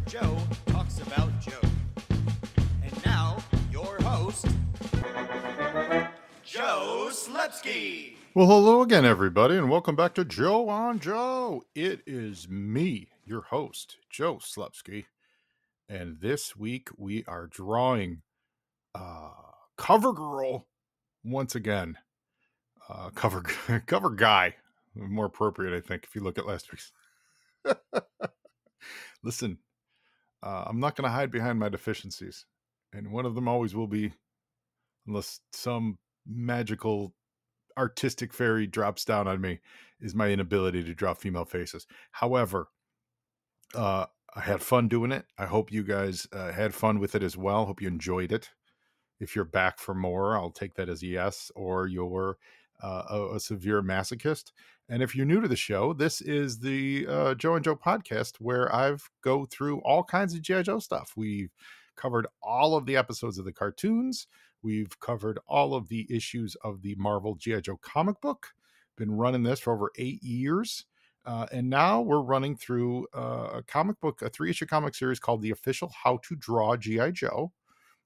Joe talks about Joe. And now, your host, Joe Slepsky. Well, hello again, everybody, and welcome back to Joe on Joe. It is me, your host, Joe Slepsky, and this week we are drawing Cover Girl once again. Cover Guy, more appropriate, I think, if you look at last week's. Listen, I'm not going to hide behind my deficiencies, and one of them always will be, unless some magical artistic fairy drops down on me, is my inability to draw female faces. However, I had fun doing it. I hope you guys had fun with it as well. Hope you enjoyed it. If you're back for more, I'll take that as a yes, or you're a severe masochist. And if you're new to the show, this is the Joe and Joe podcast, where I've go through all kinds of G.I. Joe stuff. We've covered all of the episodes of the cartoons. We've covered all of the issues of the Marvel G.I. Joe comic book. Been running this for over 8 years. And now we're running through a 3-issue comic series called The Official How to Draw G.I. Joe.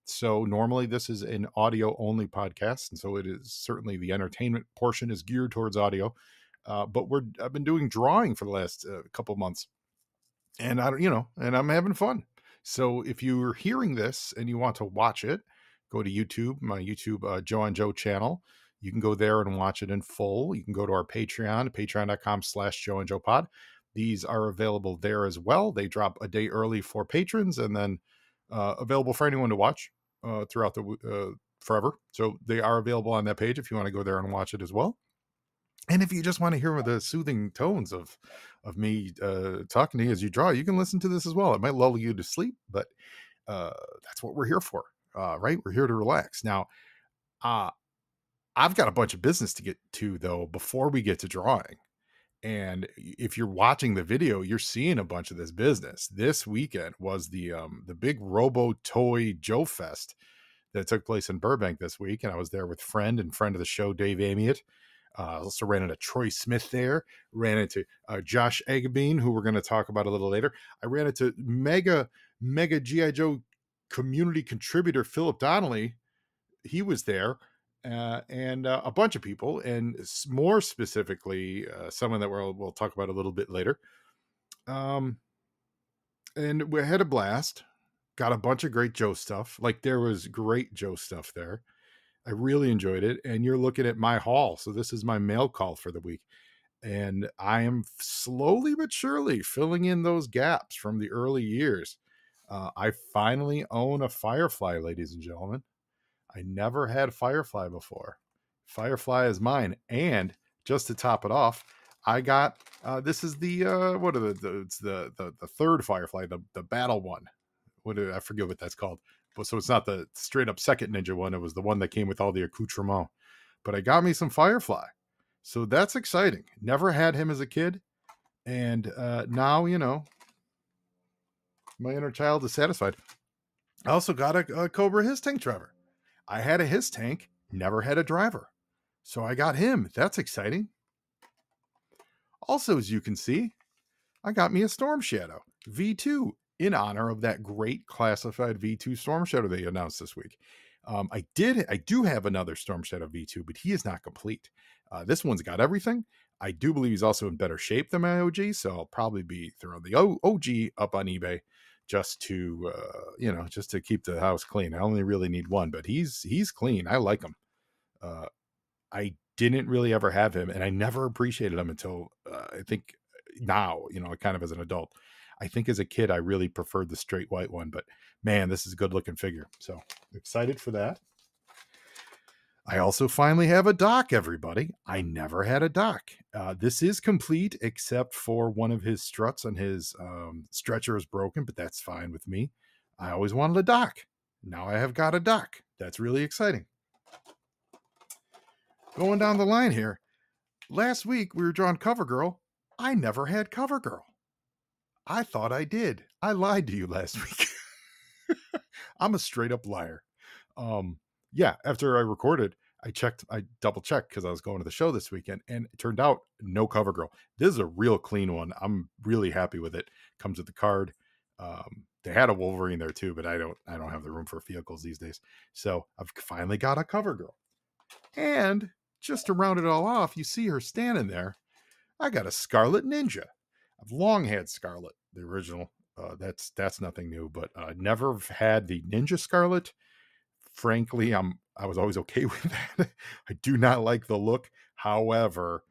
So normally this is an audio only podcast. And so it is certainly the entertainment portion is geared towards audio. But I've been doing drawing for the last couple of months, and and I'm having fun. So if you're hearing this and you want to watch it, go to YouTube, my YouTube Joe on Joe channel. You can go there and watch it in full. You can go to our Patreon, patreon.com/Joe and Joe Pod. These are available there as well. They drop a day early for patrons, and then available for anyone to watch throughout the forever. So they are available on that page if you want to go there and watch it as well. And if you just want to hear the soothing tones of me talking to you as you draw, you can listen to this as well. It might lull you to sleep, but that's what we're here for, right? We're here to relax. Now, I've got a bunch of business to get to, though, before we get to drawing. And if you're watching the video, you're seeing a bunch of this business. This weekend was the big Robo Toy Joe Fest that took place in Burbank this week. And I was there with friend of the show, Dave Amiot. Also ran into Troy Smith there, ran into Josh Agabine, who we're going to talk about a little later. I ran into mega G.I. Joe community contributor Philip Donnelly. He was there, and a bunch of people, and more specifically, someone that we'll talk about a little bit later. And we had a blast. Got a bunch of great Joe stuff. Like, there was great Joe stuff there. I really enjoyed it. And you're looking at my haul. So this is my mail call for the week. And I am slowly but surely filling in those gaps from the early years. I finally own a Firefly, ladies and gentlemen. I never had Firefly before. Firefly is mine. And just to top it off, I got, this is the, it's the third Firefly, the battle one. I forget what that's called. So it's not the straight up second Ninja one. It was the one that came with all the accoutrement. But I got me some Firefly. So that's exciting. Never had him as a kid. And now, my inner child is satisfied. I also got a Cobra His Tank driver. I had a His Tank, never had a driver. So I got him. That's exciting. Also, as you can see, I got me a Storm Shadow V2. In honor of that great classified V2 Storm Shadow they announced this week. I do have another Storm Shadow V2, but he is not complete. This one's got everything. I do believe he's also in better shape than my OG, so I'll probably be throwing the OG up on eBay just to keep the house clean. I only really need one, but he's clean. I like him. I didn't really ever have him, and I never appreciated him until I think now, kind of as an adult. I think as a kid, I really preferred the straight white one, but man, this is a good looking figure. So excited for that. I also finally have a dock, everybody. I never had a dock. This is complete except for one of his struts on his stretcher is broken, but that's fine with me. I always wanted a dock. Now I have got a dock. That's really exciting. Going down the line here. Last week we were drawing Cover Girl. I never had Cover Girl. I thought I did. I lied to you last week. I'm a straight up liar. After I recorded, I double checked because I was going to the show this weekend, and it turned out no Cover Girl. This is a real clean one. I'm really happy with it. Comes with the card. They had a Wolverine there too, but I don't have the room for vehicles these days. So I've finally got a CoverGirl. And just to round it all off, you see her standing there. I got a Scarlet Ninja. I've long had Scarlet, the original. That's nothing new, but never had the Ninja Scarlet. Frankly, I was always okay with that. I do not like the look. However,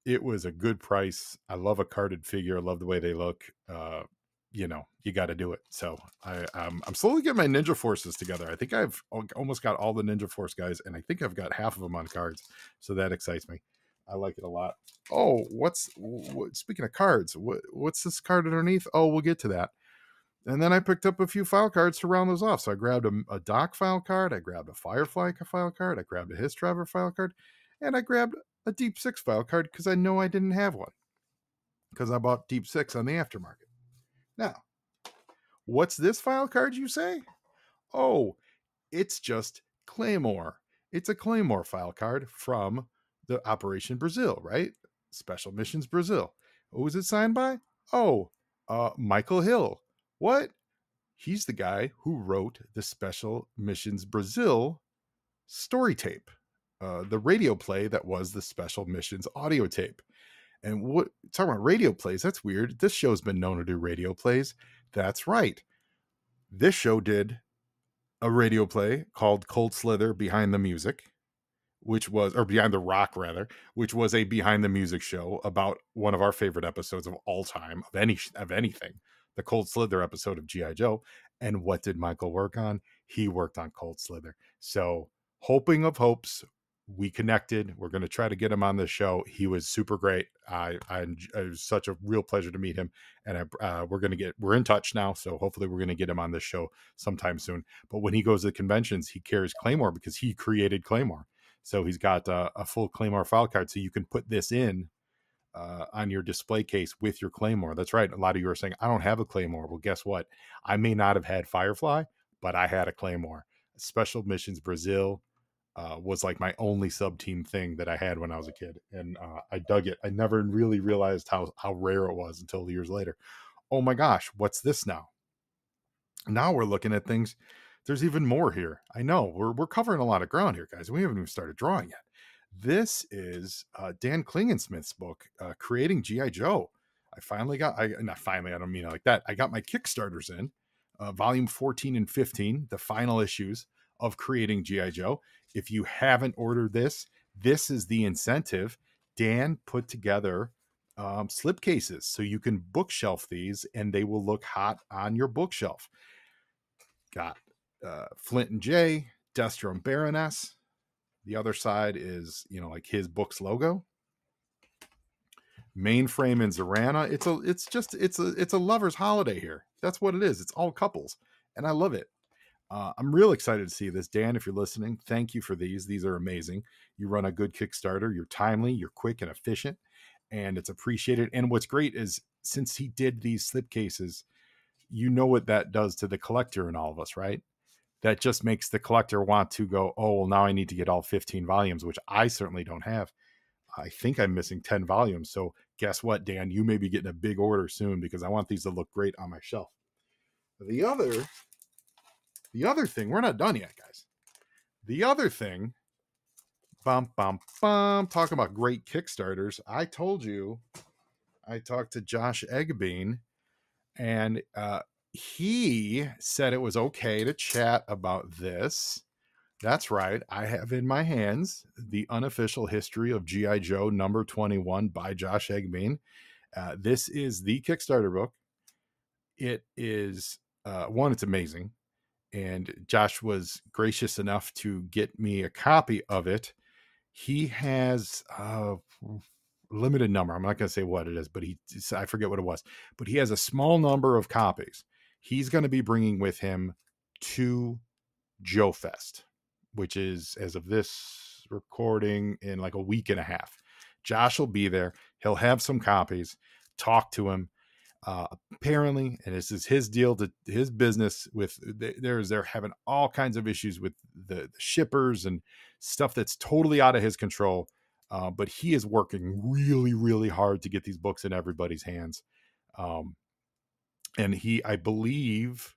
it was a good price. I love a carded figure. I love the way they look. You got to do it. So I'm slowly getting my Ninja Forces together. I think I've almost got all the Ninja Force guys, and I think I've got half of them on cards. So that excites me. I like it a lot. Oh, speaking of cards, what's this card underneath? Oh, we'll get to that. And then I picked up a few file cards to round those off. So I grabbed a Doc file card, I grabbed a Firefly file card, I grabbed a Histraver file card, and I grabbed a Deep Six file card because I know I didn't have one. Because I bought Deep Six on the aftermarket. Now, what's this file card, you say? Oh, it's just Claymore. It's a Claymore file card from the Operation Brazil, right? Special Missions Brazil. Who was it signed by? Oh, Michael Hill. What? He's the guy who wrote the Special Missions Brazil story tape, the radio play that was the Special Missions audio tape. And what talking about radio plays? That's weird. This show's been known to do radio plays. That's right. This show did a radio play called Cold Slither Behind the Music, or Behind the Rock rather, which was a behind the music show about one of our favorite episodes of all time of anything, the Cold Slither episode of G.I. Joe. And what did Michael work on? He worked on Cold Slither. So hoping of hopes, we connected. We're going to try to get him on the show. He was super great. It was such a real pleasure to meet him. And we're in touch now. So hopefully we're going to get him on this show sometime soon. But when he goes to conventions, he carries Claymore because he created Claymore. So he's got a full Claymore file card. So you can put this in on your display case with your Claymore. That's right. A lot of you are saying, I don't have a Claymore. Well, guess what? I may not have had Firefly, but I had a Claymore. Special Missions Brazil was like my only sub-team thing that I had when I was a kid. And I dug it. I never really realized how rare it was until years later. Oh my gosh, what's this now? Now we're looking at things. There's even more here. I know we're covering a lot of ground here, guys. We haven't even started drawing yet. This is Dan Klingensmith's book, Creating G.I. Joe. I don't mean it like that. I got my Kickstarters in, volume 14 and 15, the final issues of Creating G.I. Joe. If you haven't ordered this is the incentive. Dan put together slipcases so you can bookshelf these and they will look hot on your bookshelf. Got Flint and Jay, Destro and Baroness. The other side is, like his book's logo. Mainframe and Zorana. It's a lover's holiday here. That's what it is. It's all couples, and I love it. I'm real excited to see this. Dan, if you're listening, thank you for these. These are amazing. You run a good Kickstarter. You're timely, you're quick and efficient, and it's appreciated. And what's great is since he did these slipcases, you know what that does to the collector and all of us, right? That just makes the collector want to go, oh, well, now I need to get all 15 volumes, which I certainly don't have. I think I'm missing 10 volumes. So guess what, Dan? You may be getting a big order soon because I want these to look great on my shelf. The other thing, we're not done yet, guys. The other thing, talking about great Kickstarters. I told you, I talked to Josh Egbean, and he said it was okay to chat about this. That's right. I have in my hands the unofficial history of G.I. Joe number 21 by Josh Egbean. This is the Kickstarter book. It is, it's amazing. And Josh was gracious enough to get me a copy of it. He has a limited number. I'm not going to say what it is, but I forget what it was. But he has a small number of copies. He's going to be bringing with him to Joe Fest, which is, as of this recording, in like a week and a half. Josh will be there. He'll have some copies. Talk to him. Apparently, and this is his deal to his business with, they're having all kinds of issues with the shippers and stuff that's totally out of his control. But he is working really, really hard to get these books in everybody's hands. And I believe,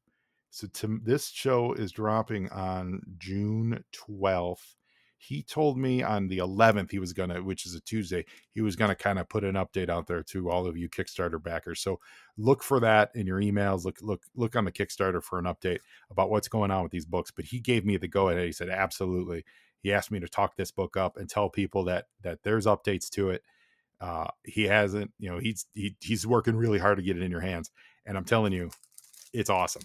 so this show is dropping on June 12th. He told me on the 11th he was gonna, which is a Tuesday, he was gonna kind of put an update out there to all of you Kickstarter backers. So look for that in your emails. Look on the Kickstarter for an update about what's going on with these books. But he gave me the go ahead. He said absolutely. He asked me to talk this book up and tell people that there's updates to it. He hasn't, he's working really hard to get it in your hands, and I'm telling you, it's awesome.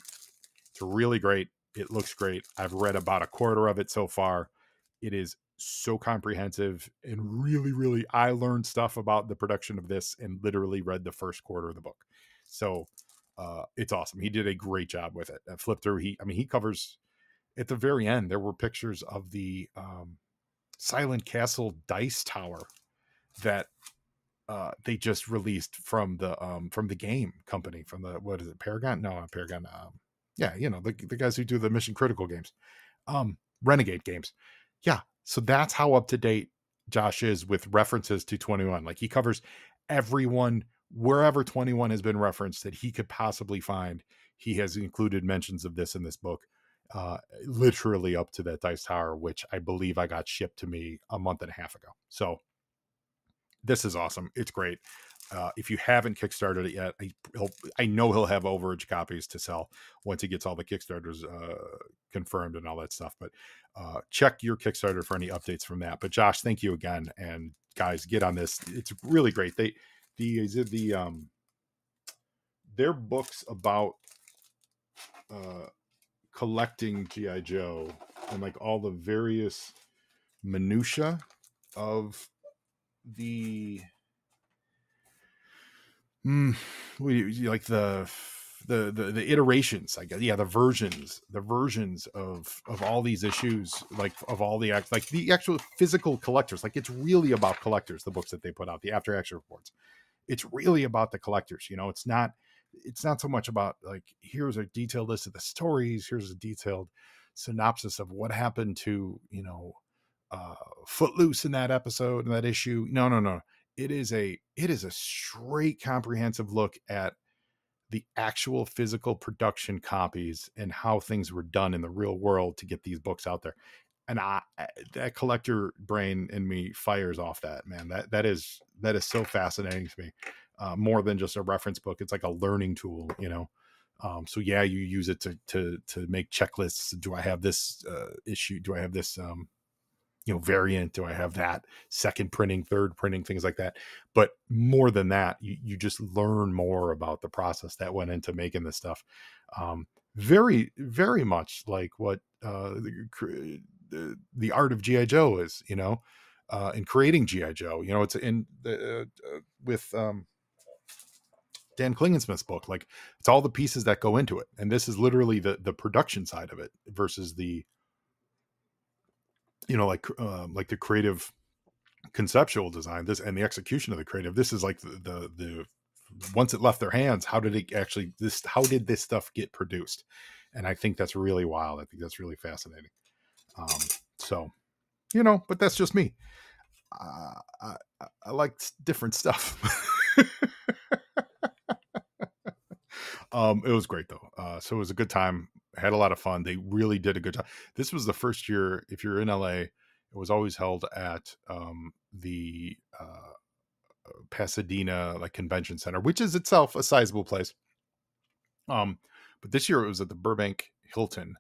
It's really great. It looks great. I've read about a quarter of it so far. It is so comprehensive and really, really, I learned stuff about the production of this and literally read the first quarter of the book. So it's awesome. He did a great job with it. I flipped through. He covers at the very end. There were pictures of the Silent Castle dice tower that they just released from the game company, from the, what is it, Paragon? No, not Paragon. Yeah, the guys who do the Mission Critical games, Renegade games. Yeah, so that's how up to date Josh is with references to 21. Like, he covers everyone wherever 21 has been referenced that he could possibly find. He has included mentions of this in this book, literally up to that dice tower, which I believe I got shipped to me a month and a half ago. So this is awesome. It's great. If you haven't Kickstarted it yet, I know he'll have overage copies to sell once he gets all the Kickstarters confirmed and all that stuff. But check your Kickstarter for any updates from that. But Josh, thank you again. And guys, get on this. It's really great. Their books about collecting G.I. Joe and like all the various minutia of the like the iterations, I guess. Yeah, the versions of all these issues, like of all the actual physical collectors. Like, it's really about collectors, the books that they put out, the after action reports. It's really about the collectors. It's not so much about like, here's a detailed list of the stories, here's a detailed synopsis of what happened to Footloose in that episode and that issue. No. It is a straight comprehensive look at the actual physical production copies and how things were done in the real world to get these books out there. And that collector brain in me fires off that, man. That is so fascinating to me. More than just a reference book. It's like a learning tool, so yeah, you use it to make checklists. Do I have this issue? Do I have this variant? Do I have that second printing, third printing, things like that? But more than that, you just learn more about the process that went into making this stuff. Very, very much like what the art of G.I. Joe is, in creating G.I. Joe. It's in the with Dan Klingensmith's book. Like, it's all the pieces that go into it, and this is literally the production side of it versus the like the creative conceptual design, this, and the execution of the creative. This is like the once it left their hands, how did this stuff get produced? And I think that's really wild. I think that's really fascinating. So but that's just me. I like different stuff. It was great though. So it was a good time. I had a lot of fun. They really did a good job. This was the first year, if you're in LA, it was always held at the Pasadena convention center, which is itself a sizable place. But this year it was at the Burbank Hilton,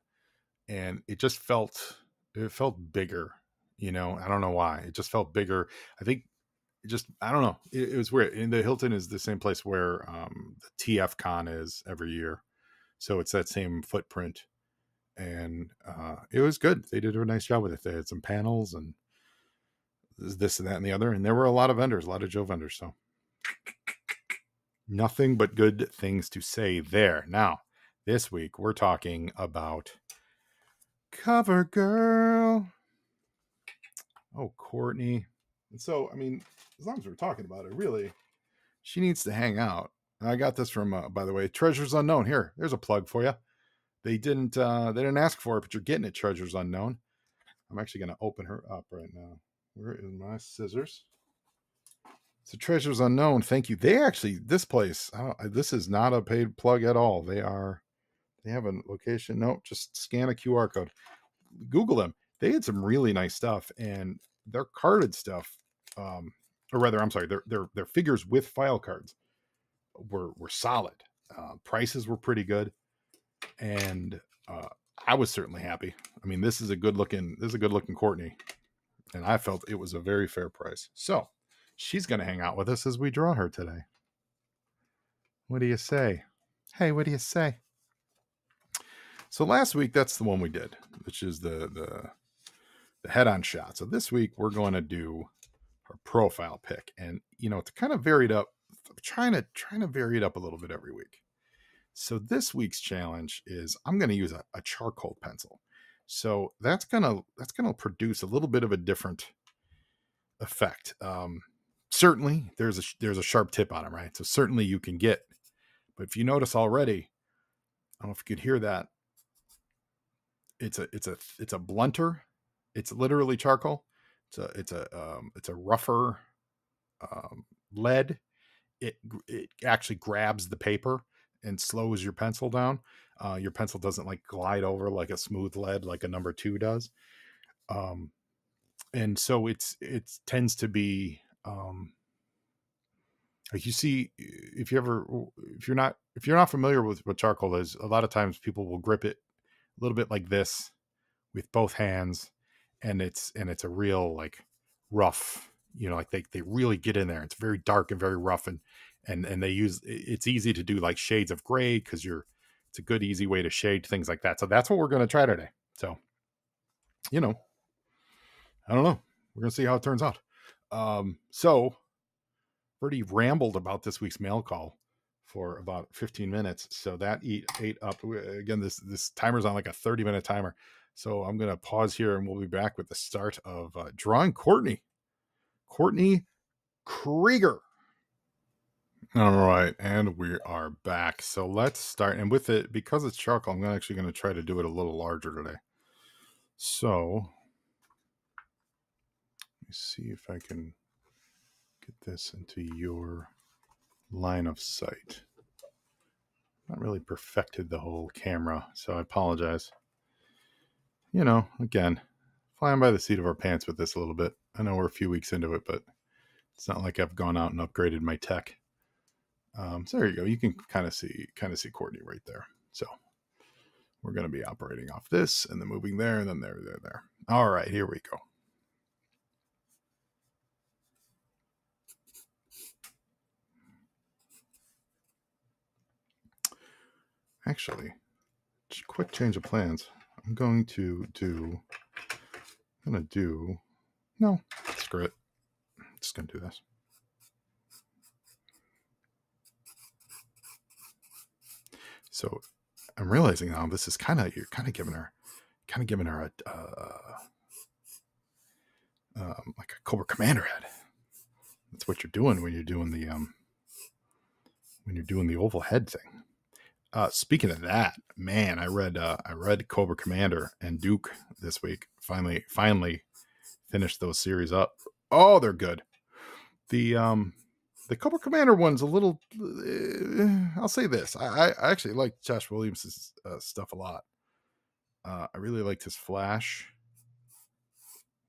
and it felt bigger. I don't know why. It just felt bigger. I think I don't know. It was weird. And the Hilton is the same place where the TF Con is every year. So it's that same footprint. And it was good. They did a nice job with it. They had some panels and this and that and the other. And there were a lot of vendors, a lot of Joe vendors. So nothing but good things to say there. Now, this week we're talking about CoverGirl. Oh, Courtney. And so, I mean, as long as we're talking about it, really, she needs to hang out. I got this from, by the way, Treasures Unknown. Here, there's a plug for you. They didn't ask for it, but you're getting it, Treasures Unknown. I'm actually going to open her up right now. Where is my scissors? So Treasures Unknown, thank you. They actually, this place, this is not a paid plug at all. They have a location. No, just scan a QR code. Google them. They had some really nice stuff, and their carded stuff, or rather, I'm sorry, their figures with file cards were solid. Prices were pretty good, and I was certainly happy. I mean, this is a good looking Courtney, and I felt it was a very fair price. So she's going to hang out with us as we draw her today. What do you say? Hey, what do you say? So last week, that's the one we did, which is the head-on shot. So this week we're going to do our profile pick, and to kind of vary it up, trying to vary it up a little bit every week. So this week's challenge is I'm going to use a charcoal pencil. So that's gonna produce a little bit of a different effect. Certainly there's a sharp tip on it, right? So certainly you can get, but if you notice already, I don't know if you could hear that. It's a blunter. It's literally charcoal. It's a rougher lead. It actually grabs the paper and slows your pencil down. Your pencil doesn't like glide over like a smooth lead like a number 2 does. And so it tends to be like, you see, if you're not familiar with what charcoal is, a lot of times people will grip it a little bit like this with both hands, and it's a real like rough, like they really get in there. It's very dark and very rough, and they use, it's easy to do like shades of gray because it's a good easy way to shade things like that. So that's what we're going to try today. So I don't know, we're going to see how it turns out. So already rambled about this week's mail call for about 15 minutes, so that ate up. Again, this timer's on like a 30-minute timer, so I'm going to pause here and we'll be back with the start of drawing Courtney Krieger. All right, and we are back. So let's start, and with it, because it's charcoal, I'm actually going to try to do it a little larger today. So let me see if I can get this into your line of sight. Not really perfected the whole camera, so I apologize. Again, flying by the seat of our pants with this a little bit. I know we're a few weeks into it, but it's not like I've gone out and upgraded my tech. So there you go. You can kind of see Courtney right there. So we're going to be operating off this and then moving there and then there. All right, here we go. Actually, quick change of plans. I'm going to do, no, screw it. I'm just going to do this. So I'm realizing now this is you're kind of giving her like a Cobra Commander head. That's what you're doing when you're doing the oval head thing. Speaking of that, man, I read Cobra Commander and Duke this week. Finally finished those series up. Oh, they're good. The Cobra Commander one's a little. I'll say this: I actually like Josh Williams' stuff a lot. I really liked his Flash.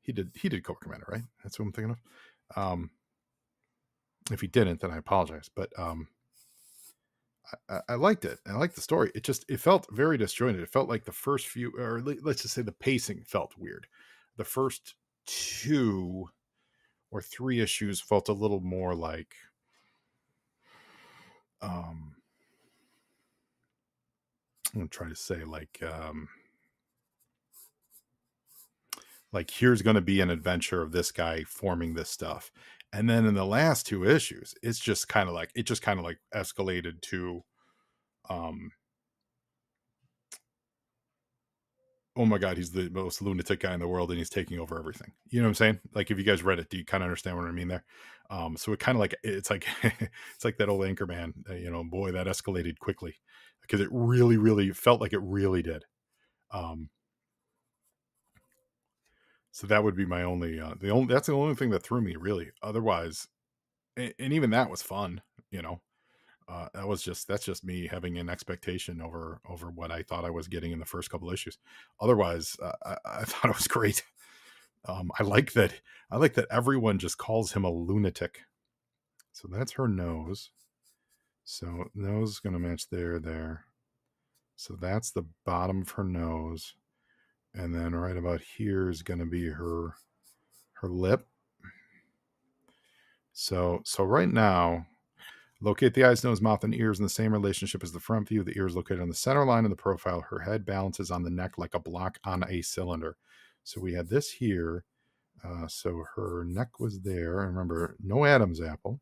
He did Cobra Commander, right? That's what I'm thinking of. If he didn't, then I apologize. But I liked it. I liked the story. It felt very disjointed. It felt like the first few, or let's just say the pacing felt weird. The first 2 or 3 issues felt a little more like, I'm going to try to say like here's going to be an adventure of this guy forming this stuff. And then in the last 2 issues, it just kind of like escalated to, oh my God, he's the most lunatic guy in the world and he's taking over everything. You know what I'm saying? Like, if you guys read it, do you kind of understand what I mean there? So it kind of like, it's like, it's like that old Anchorman, boy, that escalated quickly because it really, really felt like it really did. So that would be my only, that's the only thing that threw me really. Otherwise, and even that was fun, you know. That's just me having an expectation over what I thought I was getting in the first couple issues. Otherwise, I thought it was great. I like that. I like that everyone just calls him a lunatic. So that's her nose. So nose is going to match there. So that's the bottom of her nose, and then right about here is going to be her lip. So right now, locate the eyes, nose, mouth, and ears in the same relationship as the front view. The ears located on the center line of the profile. Her head balances on the neck like a block on a cylinder. So we had this here. So her neck was there. Remember, no Adam's apple.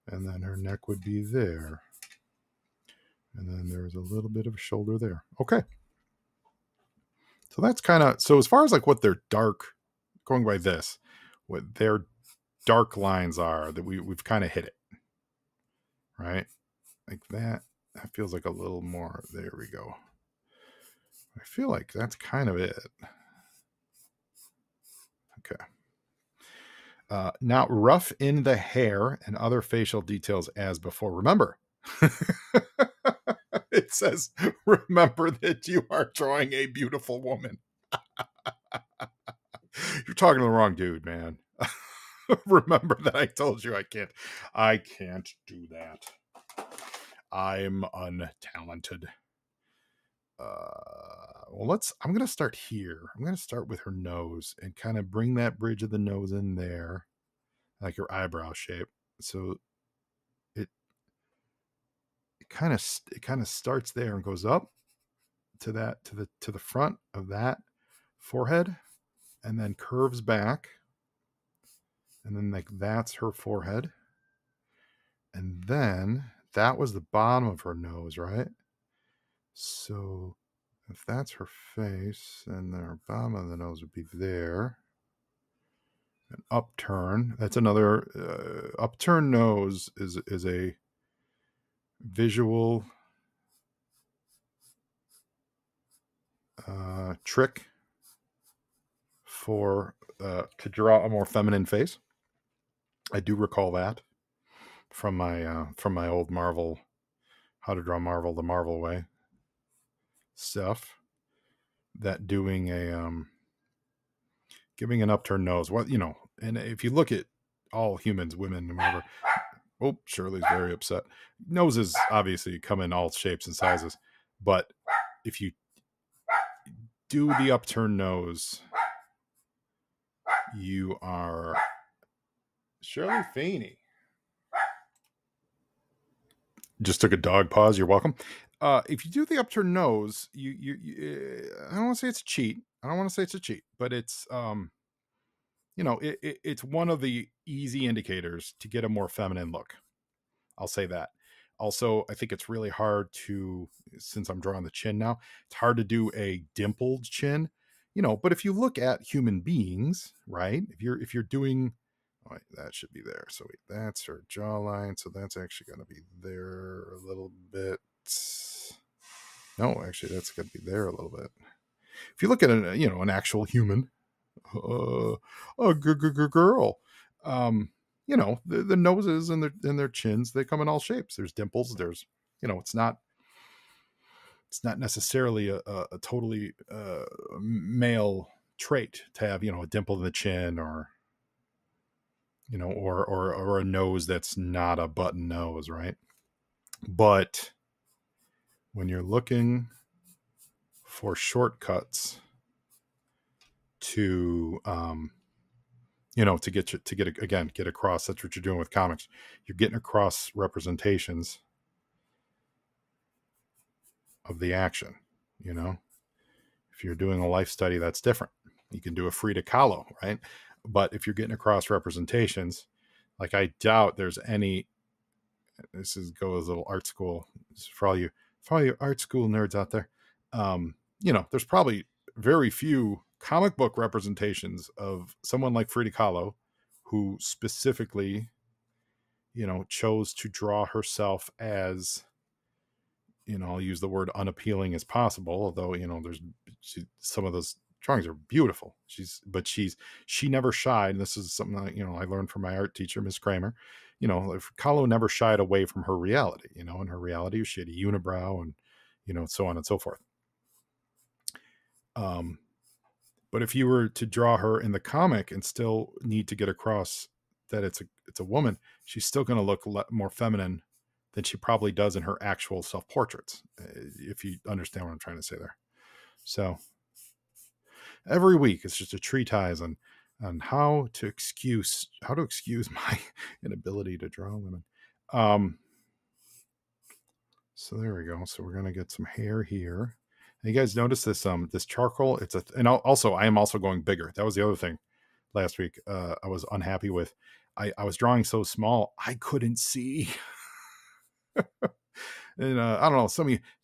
And then her neck would be there. And then there's a little bit of a shoulder there. Okay. So that's kind of, so as far as like what their dark, going by this, what their dark lines are, that we've kind of hit it. Right? Like that feels like a little more. There we go. I feel like that's kind of it. Okay. Now rough in the hair and other facial details as before. Remember, it says, remember that you are drawing a beautiful woman. You're talking to the wrong dude, man. Remember that I told you I can't do that. I'm untalented. Well, I'm going to start here. I'm going to start with her nose and kind of bring that bridge of the nose in there, like her eyebrow shape. So it kind of starts there and goes up to the front of that forehead, and then curves back, and then like that's her forehead, and then that was the bottom of her nose, right? So if that's her face, then the bottom of the nose would be there. An upturn. That's another upturn nose is a visual trick for to draw a more feminine face. I do recall that from my old Marvel, How to Draw Marvel the Marvel Way stuff. That doing giving an upturned nose. What, you know, and if you look at all humans, women, whatever. Oh, Shirley's very upset. Noses obviously come in all shapes and sizes, but if you do the upturned nose, you are Shirley Feeney. Just took a dog pause. You're welcome. If you do the upturned nose, you I don't want to say it's a cheat. But it's it's one of the easy indicators to get a more feminine look. I'll say that. Also, I think it's really hard to, since I'm drawing the chin now, it's hard to do a dimpled chin, but if you look at human beings, right? If you're doing, oh, that should be there. So wait, that's her jawline. So that's actually going to be there a little bit. No, actually, that's going to be there a little bit. If you look at an actual human, a girl, the noses and their chins, they come in all shapes. There's dimples. There's, it's not necessarily a totally male trait to have, a dimple in the chin, or or a nose that's not a button nose, right? But when you're looking for shortcuts to to get across, that's what you're doing with comics. You're getting across representations of the action. If you're doing a life study, that's different. You can do a Frida Kahlo, right? But if you're getting across representations, like I doubt there's any, this is goes a little art school for all you art school nerds out there. There's probably very few comic book representations of someone like Frida Kahlo, who specifically, chose to draw herself as, I'll use the word unappealing as possible, although, some of those drawings are beautiful. She never shied. And this is something that, I learned from my art teacher, Miss Kramer. if Kahlo never shied away from her reality, and her reality, she had a unibrow and, so on and so forth. But if you were to draw her in the comic and still need to get across that it's a woman, she's still going to look more feminine than she probably does in her actual self-portraits, if you understand what I'm trying to say there. So every week it's just a treatise on how to excuse my inability to draw women. So there we go. So we're going to get some hair here. And you guys notice this charcoal? And also I am also going bigger. That was the other thing last week. I was unhappy with. I was drawing so small I couldn't see. And I don't know.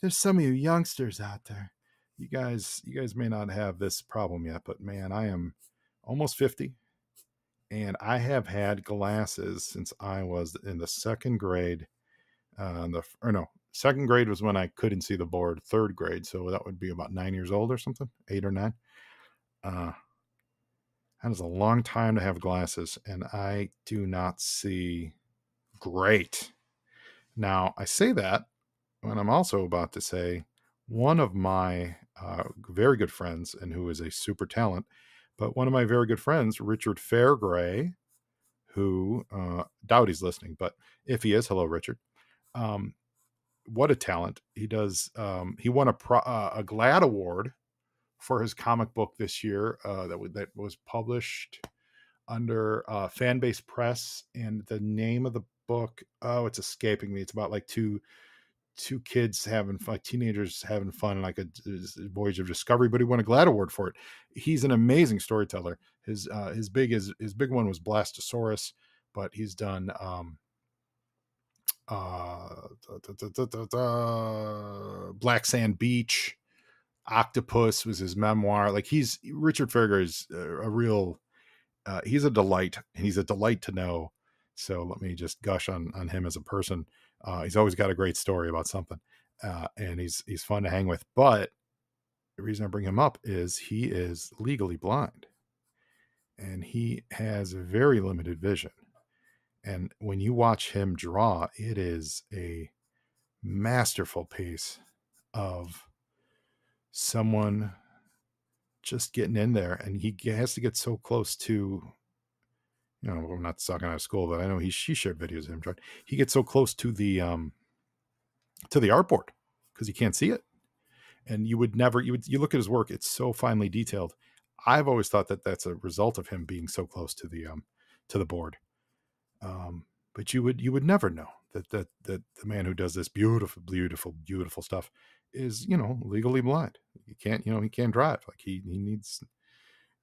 There's some of you youngsters out there. You guys may not have this problem yet, but man, I am almost 50, and I have had glasses since I was in the second grade. Second grade was when I couldn't see the board. Third grade, so that would be about 9 years old or something, 8 or 9. That is a long time to have glasses, and I do not see great. Now, I say that when I'm also about to say one of my very good friends, and who is a super talent, but one of my very good friends, Richard Fairgray, who doubt he's listening, but if he is, hello, Richard. What a talent. He does. He won a GLAAD award for his comic book this year that was published under Fanbase Press, and the name of the book, it's escaping me. It's about like two kids teenagers having fun, like a voyage of discovery, but he won a GLAAD award for it. He's an amazing storyteller. His big one was Blastosaurus, but he's done Black Sand Beach. Octopus was his memoir. Like, Richard Fairgray is a real he's a delight, and he's a delight to know. So let me just gush on him as a person. He's always got a great story about something, and he's fun to hang with. But the reason I bring him up is he is legally blind, and he has very limited vision. And when you watch him draw, it is a masterful piece of someone just getting in there, and he has to get so close to, we're not sucking out of school, but I know she shared videos of him trying. He gets so close to the artboard because he can't see it. And you look at his work, it's so finely detailed. I've always thought that that's a result of him being so close to the board. But you would never know that the man who does this beautiful, beautiful, beautiful stuff is, legally blind. He can't drive. Like, he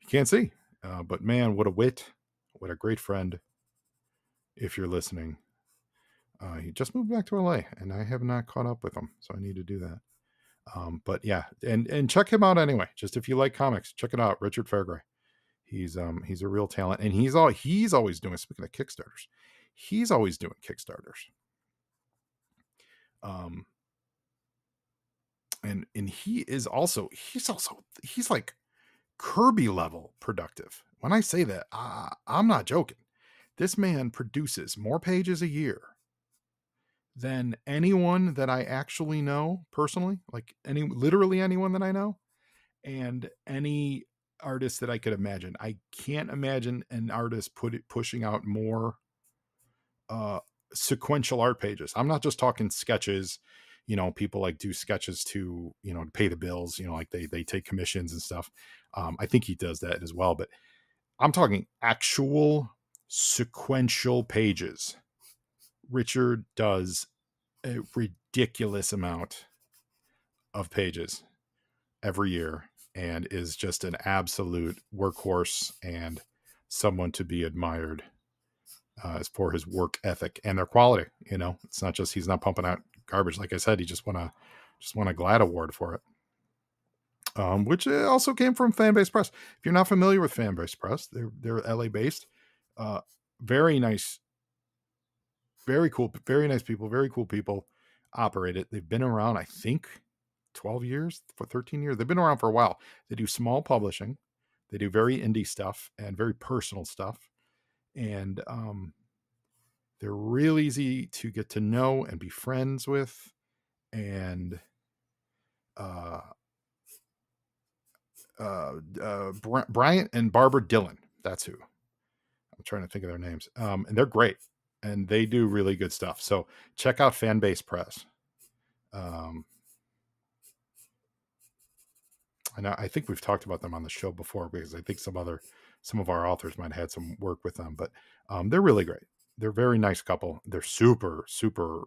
can't see. But man, what a wit, what a great friend. If you're listening, he just moved back to LA, and I have not caught up with him, so I need to do that. But yeah, and check him out anyway. Just if you like comics, check it out, Richard Fairgray. He's a real talent, and he's always doing. Speaking of Kickstarters, he's always doing Kickstarters. And he's like Kirby level productive. When I say that, I'm not joking. This man produces more pages a year than anyone that I actually know personally, like literally anyone that I know, and any artist that I could imagine. I can't imagine an artist pushing out more sequential art pages. I'm not just talking sketches. People like do sketches to pay the bills. Like they take commissions and stuff. I think he does that as well, but I'm talking actual sequential pages. Richard does a ridiculous amount of pages every year, and is just an absolute workhorse and someone to be admired as for his work ethic and their quality. It's not just, he's not pumping out garbage. Like I said, he just won a GLAAD award for it, which also came from Fanbase Press. If you're not familiar with Fanbase Press, they're LA based, very nice, very cool, very nice people, very cool people operate it. They've been around, I think, 12 years, for 13 years. They've been around for a while. They do small publishing. They do very indie stuff and very personal stuff. And They're real easy to get to know and be friends with. And uh, Bryant and Barbara Dillon. That's who. I'm trying to think of their names. And they're great. And they do really good stuff. So check out Fanbase Press. And I think we've talked about them on the show before, because I think some of our authors might have had some work with them, but they're really great. They're a very nice couple. They're super, super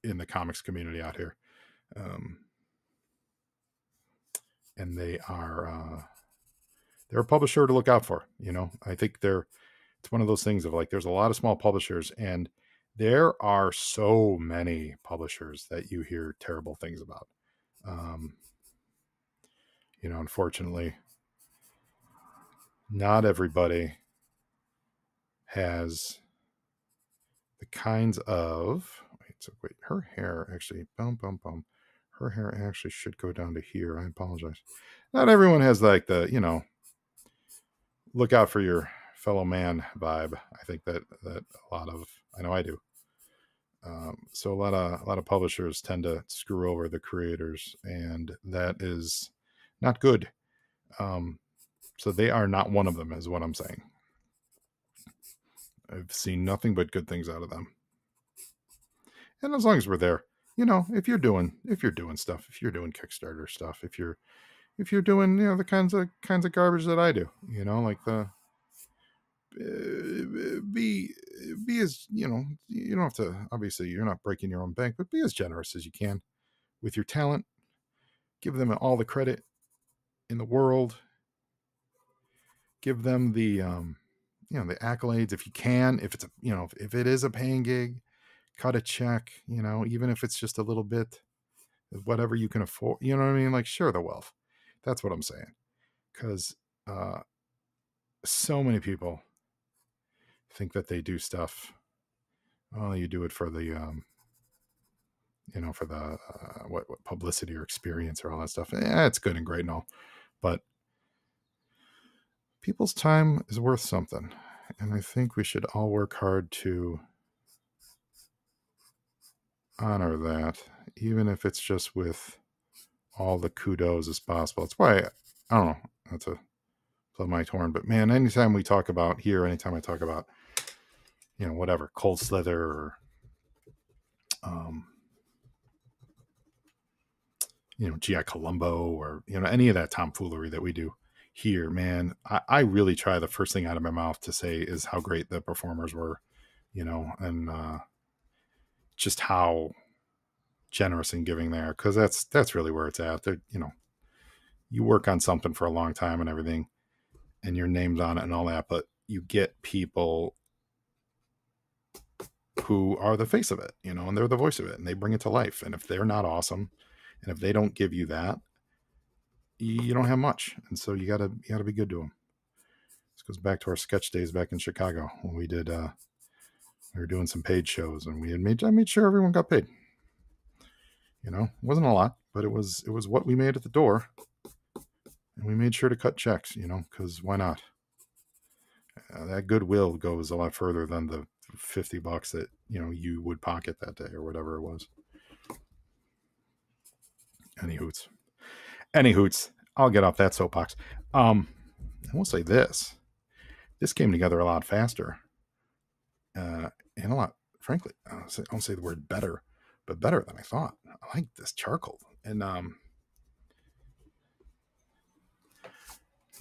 in the comics community out here. And they're a publisher to look out for. I think it's one of those things of like, there's a lot of small publishers, and there are so many publishers that you hear terrible things about. Unfortunately, not everybody has the kinds of, wait, her hair actually, her hair actually should go down to here. I apologize. Not everyone has like the, look out for your fellow man vibe. I think that a lot of, I know I do. So a lot of publishers tend to screw over the creators, and that is not good. So they are not one of them, is what I'm saying. I've seen nothing but good things out of them. And as long as we're there, if you're doing stuff, if you're doing Kickstarter stuff, if you're doing, the kinds of garbage that I do, like the be as, you don't have to, obviously you're not breaking your own bank, but be as generous as you can with your talent. Give them all the credit in the world. Give them the the accolades if you can. If it's if it is a paying gig, cut a check, even if it's just a little bit, whatever you can afford, you know what I mean? Like, share the wealth. That's what I'm saying. Because so many people think that they do stuff. Well, you do it for the, for the, what publicity or experience or all that stuff. It's good and great and all, but people's time is worth something. And I think we should all work hard to honor that, even if it's just with all the kudos as possible. That's why, I don't know, not to play my horn, but man, anytime I talk about, whatever, Cold Slither or, G.I. Columbo or, any of that tomfoolery that we do here, man, I really try, the first thing out of my mouth to say is how great the performers were, and just how generous and giving they are, because that's really where it's at. They're, you work on something for a long time and everything, and your name's on it and all that, but you get people who are the face of it, and they're the voice of it, and they bring it to life. And if they're not awesome, and if they don't give you that, you don't have much. And so you gotta be good to them. This goes back to our sketch days back in Chicago when we did, we were doing some paid shows, and I made sure everyone got paid. It wasn't a lot, but it was what we made at the door, and we made sure to cut checks, because why not? That goodwill goes a lot further than the $50 that you would pocket that day or whatever it was. Any hoots. I'll get off that soapbox. I will say this came together a lot faster, and a lot, frankly, I don't say the word better, but better than I thought. I like this charcoal, and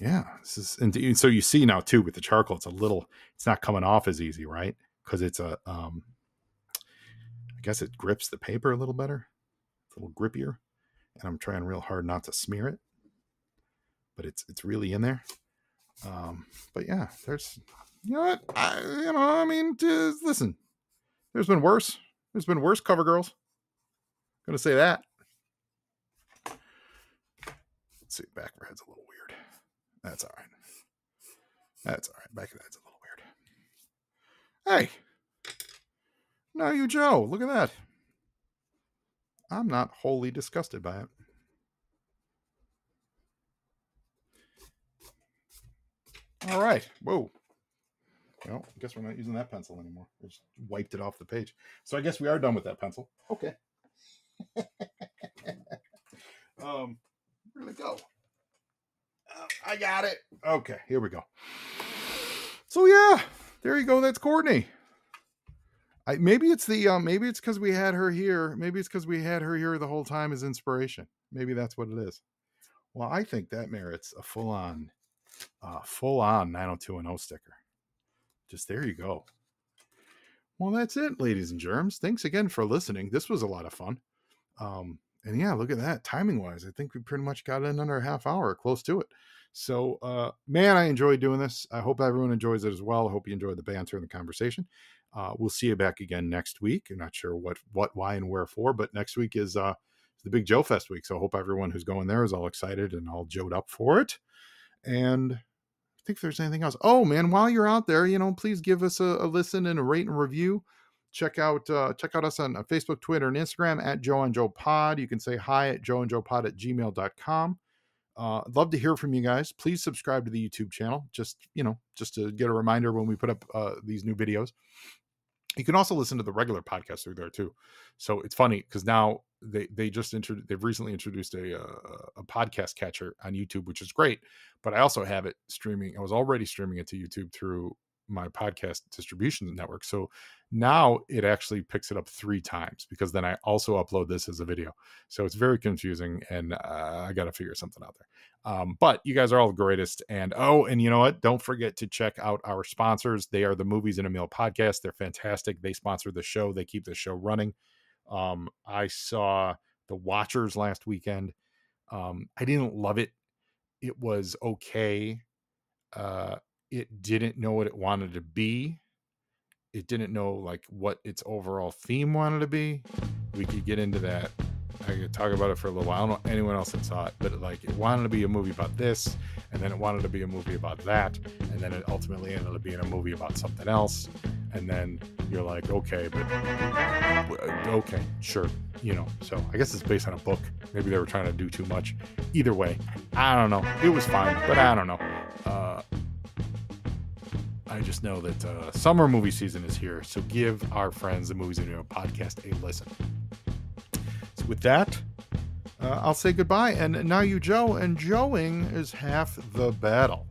yeah, this is, and so you see now too with the charcoal, it's not coming off as easy, right? Because it's I guess it grips the paper a little better. It's a little grippier, and I'm trying real hard not to smear it, but it's really in there. But yeah, there's, listen, there's been worse cover girls. I'm gonna say that. Let's see, back of her head's a little weird. That's all right. Back of the head's a little weird. Hey, now you Joe, look at that. I'm not wholly disgusted by it. All right. Whoa. Well, I guess we're not using that pencil anymore. We just wiped it off the page. So I guess we are done with that pencil. Okay. Where'd it go? I got it. Okay, here we go. So yeah, there you go. That's Courtney. Maybe it's because we had her here. Maybe it's because we had her here the whole time as inspiration. Maybe that's what it is. Well, I think that merits a full-on 90210 sticker. Just there you go. Well, that's it, ladies and germs. Thanks again for listening. This was a lot of fun. And yeah, look at that. Timing wise, I think we pretty much got in under a half hour, close to it. So, man, I enjoyed doing this. I hope everyone enjoys it as well. I hope you enjoyed the banter and the conversation. We'll see you back again next week. I'm not sure what, why, and where for, but next week is the big Joe Fest week. So I hope everyone who's going there is all excited and all joed up for it. And I think if there's anything else. Oh man, while you're out there, please give us a listen and a rate and review. Check out us on Facebook, Twitter, and Instagram at Joe and Joe Pod. You can say hi at joeandjoepod@gmail.com. I'd love to hear from you guys. Please subscribe to the YouTube channel, just to get a reminder when we put up these new videos. You can also listen to the regular podcast through there too. So it's funny because now they've recently introduced a podcast catcher on YouTube, which is great. But I also have it streaming. I was already streaming it to YouTube through my podcast distribution network. So now it actually picks it up 3 times because then I also upload this as a video. So it's very confusing and I got to figure something out there. But you guys are all the greatest. And you know what? Don't forget to check out our sponsors. They are the Movies in a Meal podcast. They're fantastic. They sponsor the show. They keep the show running. I saw The Watchers last weekend. I didn't love it. It was okay. It didn't know what it wanted to be. It didn't know like what its overall theme wanted to be. We could get into that. I could talk about it for a little while. I don't know anyone else that saw it, but like it wanted to be a movie about this, and then it wanted to be a movie about that, and then it ultimately ended up being a movie about something else. And then you're like, okay, sure. So I guess it's based on a book. Maybe they were trying to do too much. Either way, I don't know. It was fine, but I don't know. I just know that summer movie season is here, so give our friends the Movies in a Meal podcast a listen. So with that, I'll say goodbye, and now you Joe, and Joeing is half the battle.